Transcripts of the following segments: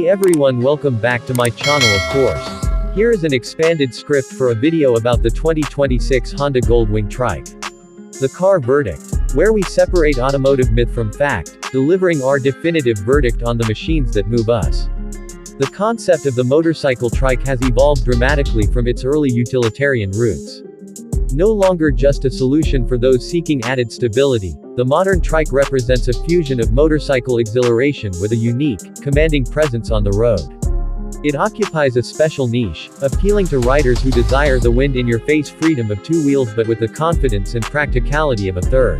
everyone, welcome back to my channel of course. Here is an expanded script for a video about the 2026 Honda Gold Wing Trike. The car verdict. Where we separate automotive myth from fact, delivering our definitive verdict on the machines that move us. The concept of the motorcycle trike has evolved dramatically from its early utilitarian roots. No longer just a solution for those seeking added stability, the modern trike represents a fusion of motorcycle exhilaration with a unique, commanding presence on the road. It occupies a special niche, appealing to riders who desire the wind-in-your-face freedom of two wheels but with the confidence and practicality of a third.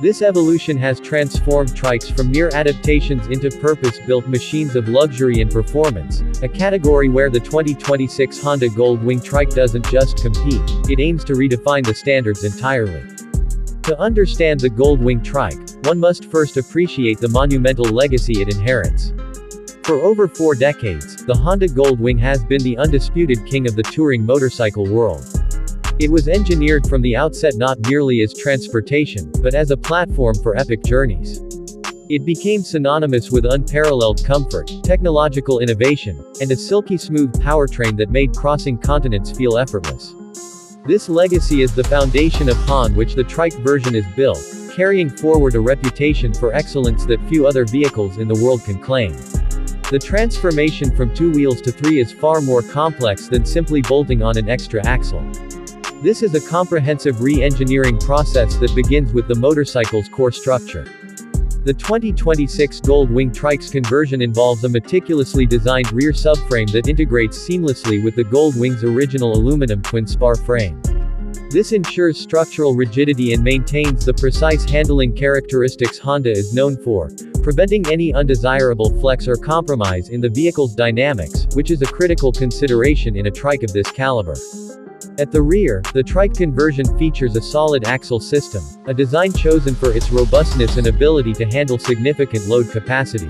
This evolution has transformed trikes from mere adaptations into purpose-built machines of luxury and performance, a category where the 2026 Honda Gold Wing Trike doesn't just compete, it aims to redefine the standards entirely. To understand the Gold Wing Trike, one must first appreciate the monumental legacy it inherits. For over 4 decades, the Honda Gold Wing has been the undisputed king of the touring motorcycle world. It was engineered from the outset not merely as transportation, but as a platform for epic journeys. It became synonymous with unparalleled comfort, technological innovation, and a silky smooth powertrain that made crossing continents feel effortless. This legacy is the foundation upon which the trike version is built, carrying forward a reputation for excellence that few other vehicles in the world can claim. The transformation from 2 wheels to 3 is far more complex than simply bolting on an extra axle. This is a comprehensive re-engineering process that begins with the motorcycle's core structure. The 2026 Gold Wing Trike's conversion involves a meticulously designed rear subframe that integrates seamlessly with the Gold Wing's original aluminum twin-spar frame. This ensures structural rigidity and maintains the precise handling characteristics Honda is known for, preventing any undesirable flex or compromise in the vehicle's dynamics, which is a critical consideration in a trike of this caliber. At the rear, the trike conversion features a solid axle system, a design chosen for its robustness and ability to handle significant load capacity.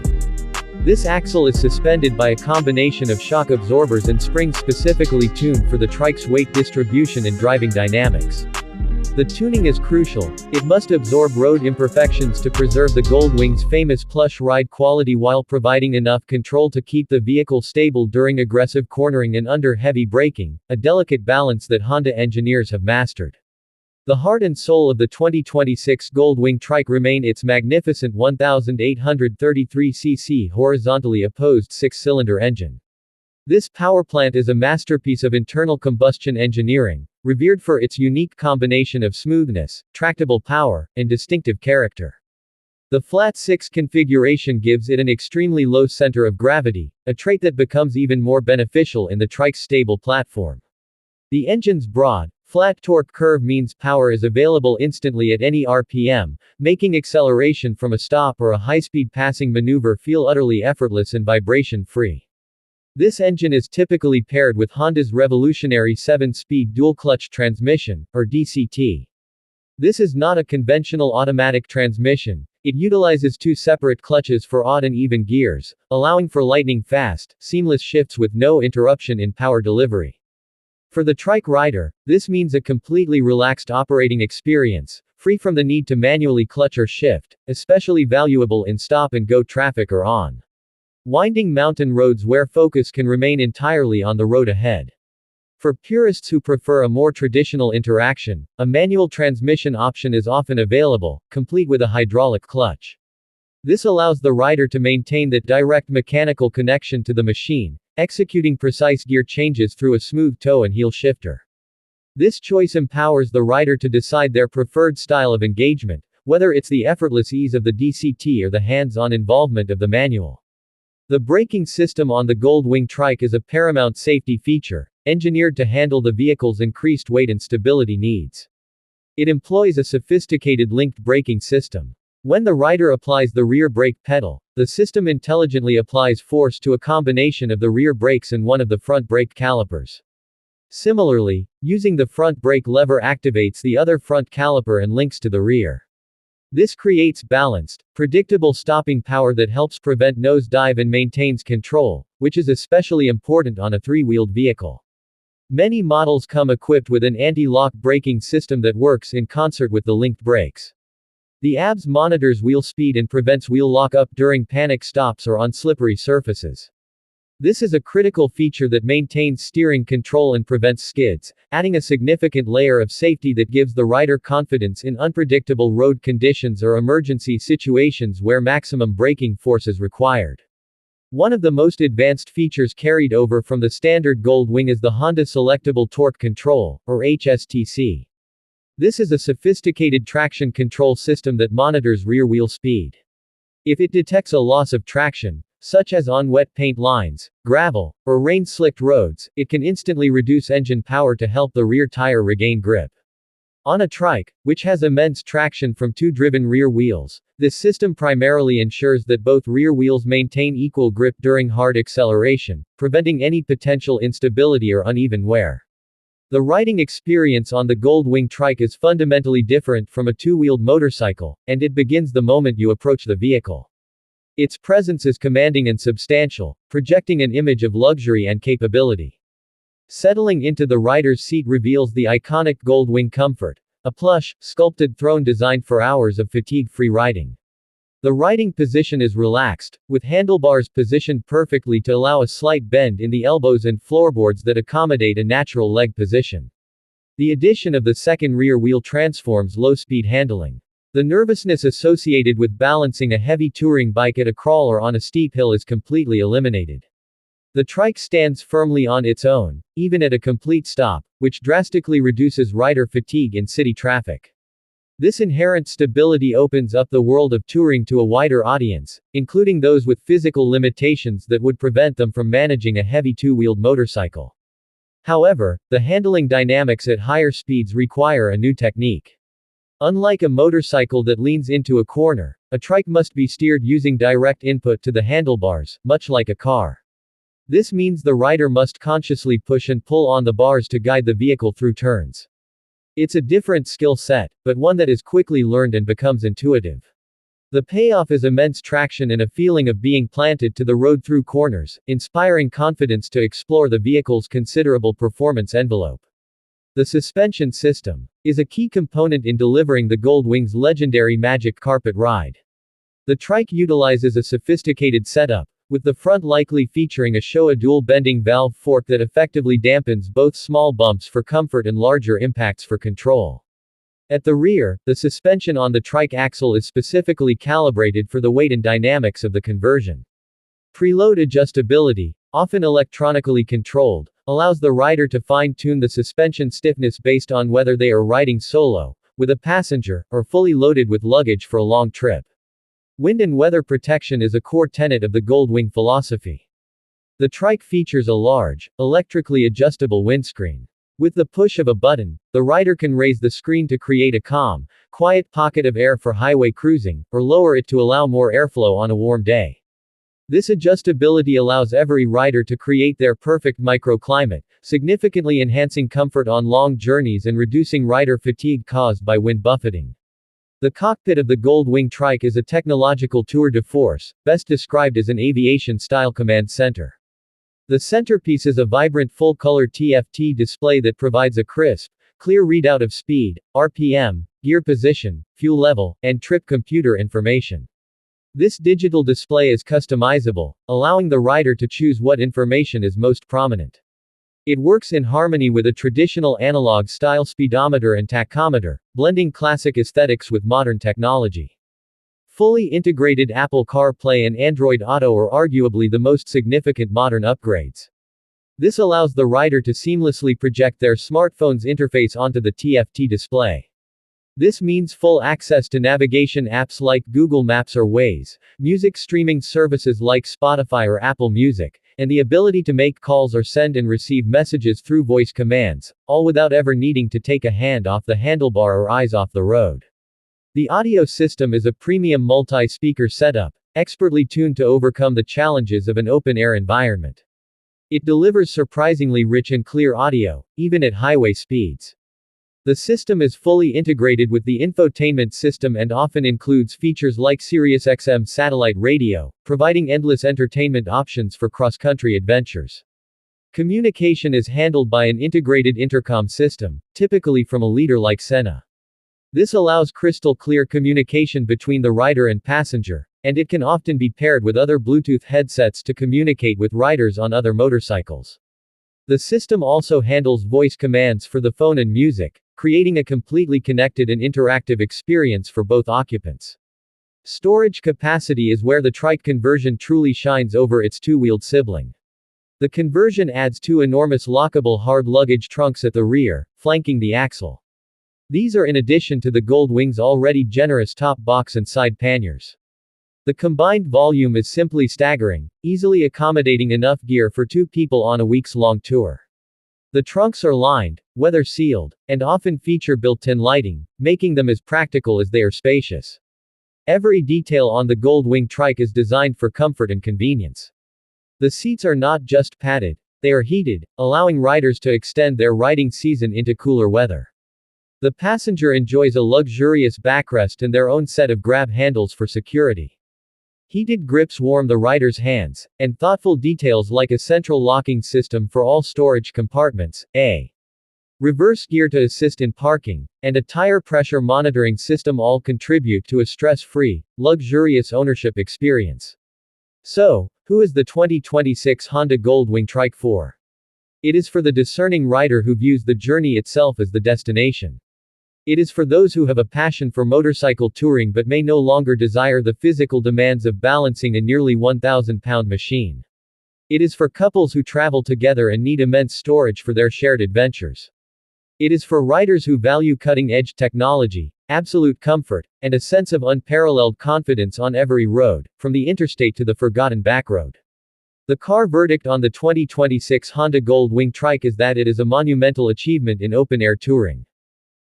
This axle is suspended by a combination of shock absorbers and springs specifically tuned for the trike's weight distribution and driving dynamics. The tuning is crucial. It must absorb road imperfections to preserve the Gold Wing's famous plush ride quality while providing enough control to keep the vehicle stable during aggressive cornering and under heavy braking, a delicate balance that Honda engineers have mastered. The heart and soul of the 2026 Gold Wing Trike remain its magnificent 1,833cc horizontally opposed 6-cylinder engine. This powerplant is a masterpiece of internal combustion engineering, revered for its unique combination of smoothness, tractable power, and distinctive character. The flat 6 configuration gives it an extremely low center of gravity, a trait that becomes even more beneficial in the trike's stable platform. The engine's broad, flat torque curve means power is available instantly at any RPM, making acceleration from a stop or a high-speed passing maneuver feel utterly effortless and vibration-free. This engine is typically paired with Honda's revolutionary 7-speed dual-clutch transmission, or DCT. This is not a conventional automatic transmission. It utilizes 2 separate clutches for odd and even gears, allowing for lightning-fast, seamless shifts with no interruption in power delivery. For the trike rider, this means a completely relaxed operating experience, free from the need to manually clutch or shift, especially valuable in stop-and-go traffic or on winding mountain roads where focus can remain entirely on the road ahead. For purists who prefer a more traditional interaction, a manual transmission option is often available, complete with a hydraulic clutch. This allows the rider to maintain that direct mechanical connection to the machine, executing precise gear changes through a smooth toe and heel shifter. This choice empowers the rider to decide their preferred style of engagement, whether it's the effortless ease of the DCT or the hands-on involvement of the manual. The braking system on the Gold Wing Trike is a paramount safety feature, engineered to handle the vehicle's increased weight and stability needs. It employs a sophisticated linked braking system. When the rider applies the rear brake pedal, the system intelligently applies force to a combination of the rear brakes and one of the front brake calipers. Similarly, using the front brake lever activates the other front caliper and links to the rear. This creates balanced, predictable stopping power that helps prevent nosedive and maintains control, which is especially important on a 3-wheeled vehicle. Many models come equipped with an anti-lock braking system that works in concert with the linked brakes. The ABS monitors wheel speed and prevents wheel lock-up during panic stops or on slippery surfaces. This is a critical feature that maintains steering control and prevents skids, adding a significant layer of safety that gives the rider confidence in unpredictable road conditions or emergency situations where maximum braking force is required. One of the most advanced features carried over from the standard Gold Wing is the Honda Selectable Torque Control, or HSTC. This is a sophisticated traction control system that monitors rear wheel speed. If it detects a loss of traction, such as on wet paint lines, gravel, or rain-slicked roads, it can instantly reduce engine power to help the rear tire regain grip. On a trike, which has immense traction from two driven rear wheels, this system primarily ensures that both rear wheels maintain equal grip during hard acceleration, preventing any potential instability or uneven wear. The riding experience on the Gold Wing Trike is fundamentally different from a two-wheeled motorcycle, and it begins the moment you approach the vehicle. Its presence is commanding and substantial, projecting an image of luxury and capability. Settling into the rider's seat reveals the iconic Gold Wing comfort, a plush, sculpted throne designed for hours of fatigue-free riding. The riding position is relaxed, with handlebars positioned perfectly to allow a slight bend in the elbows and floorboards that accommodate a natural leg position. The addition of the second rear wheel transforms low-speed handling. The nervousness associated with balancing a heavy touring bike at a crawl or on a steep hill is completely eliminated. The trike stands firmly on its own, even at a complete stop, which drastically reduces rider fatigue in city traffic. This inherent stability opens up the world of touring to a wider audience, including those with physical limitations that would prevent them from managing a heavy two-wheeled motorcycle. However, the handling dynamics at higher speeds require a new technique. Unlike a motorcycle that leans into a corner, a trike must be steered using direct input to the handlebars, much like a car. This means the rider must consciously push and pull on the bars to guide the vehicle through turns. It's a different skill set, but one that is quickly learned and becomes intuitive. The payoff is immense traction and a feeling of being planted to the road through corners, inspiring confidence to explore the vehicle's considerable performance envelope. The suspension system is a key component in delivering the Gold Wing's legendary magic carpet ride. The trike utilizes a sophisticated setup, with the front likely featuring a Showa dual-bending valve fork that effectively dampens both small bumps for comfort and larger impacts for control. At the rear, the suspension on the trike axle is specifically calibrated for the weight and dynamics of the conversion. Preload adjustability, often electronically controlled, allows the rider to fine-tune the suspension stiffness based on whether they are riding solo, with a passenger, or fully loaded with luggage for a long trip. Wind and weather protection is a core tenet of the Gold Wing philosophy. The trike features a large, electrically adjustable windscreen. With the push of a button, the rider can raise the screen to create a calm, quiet pocket of air for highway cruising, or lower it to allow more airflow on a warm day. This adjustability allows every rider to create their perfect microclimate, significantly enhancing comfort on long journeys and reducing rider fatigue caused by wind buffeting. The cockpit of the Gold Wing Trike is a technological tour de force, best described as an aviation-style command center. The centerpiece is a vibrant full-color TFT display that provides a crisp, clear readout of speed, RPM, gear position, fuel level, and trip computer information. This digital display is customizable, allowing the rider to choose what information is most prominent. It works in harmony with a traditional analog-style speedometer and tachometer, blending classic aesthetics with modern technology. Fully integrated Apple CarPlay and Android Auto are arguably the most significant modern upgrades. This allows the rider to seamlessly project their smartphone's interface onto the TFT display. This means full access to navigation apps like Google Maps or Waze, music streaming services like Spotify or Apple Music, and the ability to make calls or send and receive messages through voice commands, all without ever needing to take a hand off the handlebar or eyes off the road. The audio system is a premium multi-speaker setup, expertly tuned to overcome the challenges of an open-air environment. It delivers surprisingly rich and clear audio, even at highway speeds. The system is fully integrated with the infotainment system and often includes features like SiriusXM satellite radio, providing endless entertainment options for cross-country adventures. Communication is handled by an integrated intercom system, typically from a leader like Senna. This allows crystal clear communication between the rider and passenger, and it can often be paired with other Bluetooth headsets to communicate with riders on other motorcycles. The system also handles voice commands for the phone and music, creating a completely connected and interactive experience for both occupants. Storage capacity is where the trike conversion truly shines over its two-wheeled sibling. The conversion adds two enormous lockable hard luggage trunks at the rear, flanking the axle. These are in addition to the Gold Wing's already generous top box and side panniers. The combined volume is simply staggering, easily accommodating enough gear for two people on a weeks-long tour. The trunks are lined, weather-sealed, and often feature built-in lighting, making them as practical as they are spacious. Every detail on the Gold Wing Trike is designed for comfort and convenience. The seats are not just padded, they are heated, allowing riders to extend their riding season into cooler weather. The passenger enjoys a luxurious backrest and their own set of grab handles for security. Heated grips warm the rider's hands, and thoughtful details like a central locking system for all storage compartments, a reverse gear to assist in parking, and a tire pressure monitoring system all contribute to a stress-free, luxurious ownership experience. So, who is the 2026 Honda Gold Wing Trike for? It is for the discerning rider who views the journey itself as the destination. It is for those who have a passion for motorcycle touring but may no longer desire the physical demands of balancing a nearly 1,000-pound machine. It is for couples who travel together and need immense storage for their shared adventures. It is for riders who value cutting-edge technology, absolute comfort, and a sense of unparalleled confidence on every road, from the interstate to the forgotten backroad. The car verdict on the 2026 Honda Gold Wing Trike is that it is a monumental achievement in open-air touring.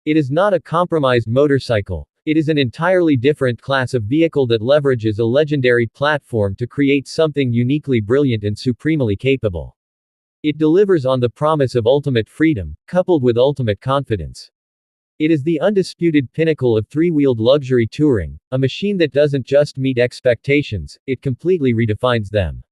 It is not a compromised motorcycle, it is an entirely different class of vehicle that leverages a legendary platform to create something uniquely brilliant and supremely capable. It delivers on the promise of ultimate freedom, coupled with ultimate confidence. It is the undisputed pinnacle of three-wheeled luxury touring, a machine that doesn't just meet expectations, it completely redefines them.